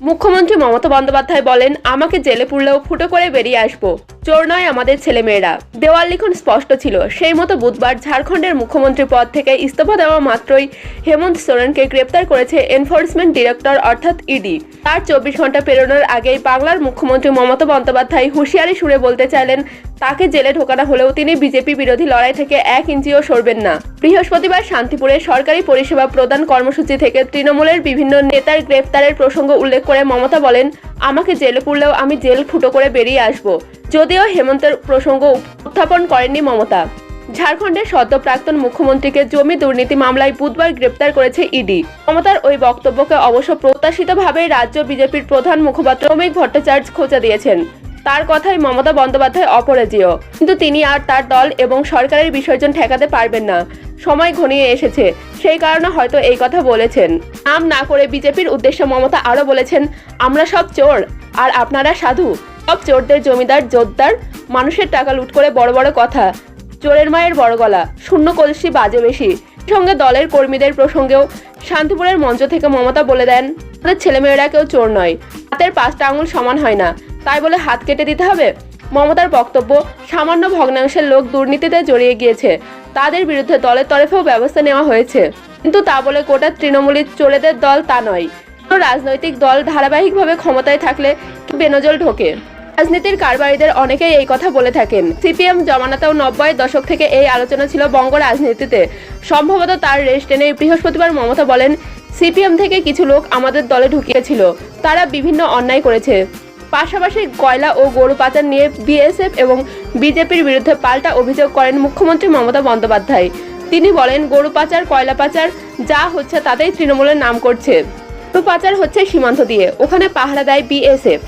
মুখ্যমন্ত্রী মমতা বন্দ্যোপাধ্যায় বলেন, আমাকে জেলে পুরলেও ফুটো করে বেরিয়ে আসবো, চোর নয় আমাদের ছেলেমেয়েরা। দেওয়াল লিখন স্পষ্ট ছিল। সেই মতো বুধবার ঝাড়খণ্ডের মুখ্যমন্ত্রী পদ থেকে ইস্তফা দেওয়া মাত্রই হেমন্ত সোরেনকে গ্রেপ্তার করেছে এনফোর্সমেন্ট ডিরেক্টর অর্থাৎ ইডি। তার 24 ঘন্টা পেরোনোর আগেই বাংলার মুখ্যমন্ত্রী মমতা বন্দ্যোপাধ্যায় হুঁশিয়ারি সুরে বলতে চাইলেন, তাকে জেলে ঢোকানো হলেও তিনি বিজেপি বিরোধী লড়াই থেকে 1 ইঞ্চিও সরবেন না। বৃহস্পতিবার শান্তিপুরে সরকারি পরিষেবা প্রদান কর্মসূচি থেকে তৃণমূলের বিভিন্ন নেতার গ্রেপ্তারের প্রসঙ্গ উল্লেখ করে মমতা বলেন, আমাকে জেলে পুরলেও আমি জেল ফুটো করে বেরিয়ে আসব। যদিও হেমন্তের প্রসঙ্গ উত্থাপন করেননি মমতা। ঝাড়খণ্ডের সদ্য প্রাক্তন মুখ্যমন্ত্রীকে জমি দুর্নীতি মামলায় বুধবার গ্রেপ্তার করেছে ইডি। মমতার ওই বক্তব্যকে অবশ্য প্রত্যাশিতভাবে রাজ্য বিজেপির প্রধান মুখপাত্র শ্রমিক ভট্টাচার্য খোঁচা দিয়েছেন। তার কথায় মমতা বন্দ্যোপাধ্যায় অপরাজেয়, কিন্তু তিনি আর তার দল এবং সরকারের বিসর্জন ঠেকাতে পারবেন না। সময় ঘনিয়ে এসেছে, সেই কারণে হয়তো এই কথা বলেছেন। নাম না করে বিজেপির উদ্দেশ্যে মমতা আরও বলেছেন, আমরা সব চোর আর আপনারা সাধু। সব চোরদের জমিদার জোরদার, মানুষের টাকা লুট করে বড় বড় কথা, চোরের মায়ের বড় গলা, শূন্য কলসি বাজে বেশি। সঙ্গে দলের কর্মীদের প্রসঙ্গেও শান্তিপুরের মঞ্চ থেকে মমতা বলে দেন, তাদের ছেলেমেয়েরা কেউ চোর নয়, হাতের 5টা আঙুল সমান হয় না, তাই বলে হাত কেটে দিতে হবে। মমতার বক্তব্য, সামান্য ভগ্নাংশের লোক দুর্নীতিতে জড়িয়ে গিয়েছে, তাদের বিরুদ্ধে দলের তরফেও ব্যবস্থা নেওয়া হয়েছে, কিন্তু তা বলে গোটা তৃণমূলী চোরেদের দল তা নয়। কোনো রাজনৈতিক দল ধারাবাহিকভাবে ক্ষমতায় থাকলে বেনজল ঢোকে। রাজনীতির কারবারিদের অনেকেই এই কথা বলে থাকেন। সিপিএম জমানাতেও 90-এর দশক থেকে এই আলোচনা ছিল বঙ্গ রাজনীতিতে। সম্ভবত তার রেশ টেনে বৃহস্পতিবার মমতা বলেন, সিপিএম থেকে কিছু লোক আমাদের দলে ঢুকিয়েছিল, তারা বিভিন্ন অন্যায় করেছে। পাশাপাশি কয়লা ও গরু পাচার নিয়ে বিএসএফ এবং বিজেপির বিরুদ্ধে পাল্টা অভিযোগ করেন মুখ্যমন্ত্রী মমতা বন্দ্যোপাধ্যায়। তিনি বলেন, গরু পাচার, কয়লা পাচার যা হচ্ছে তাতেই তৃণমূলের নাম করছে। গরু পাচার হচ্ছে সীমান্ত দিয়ে, ওখানে পাহারা দেয় বিএসএফ।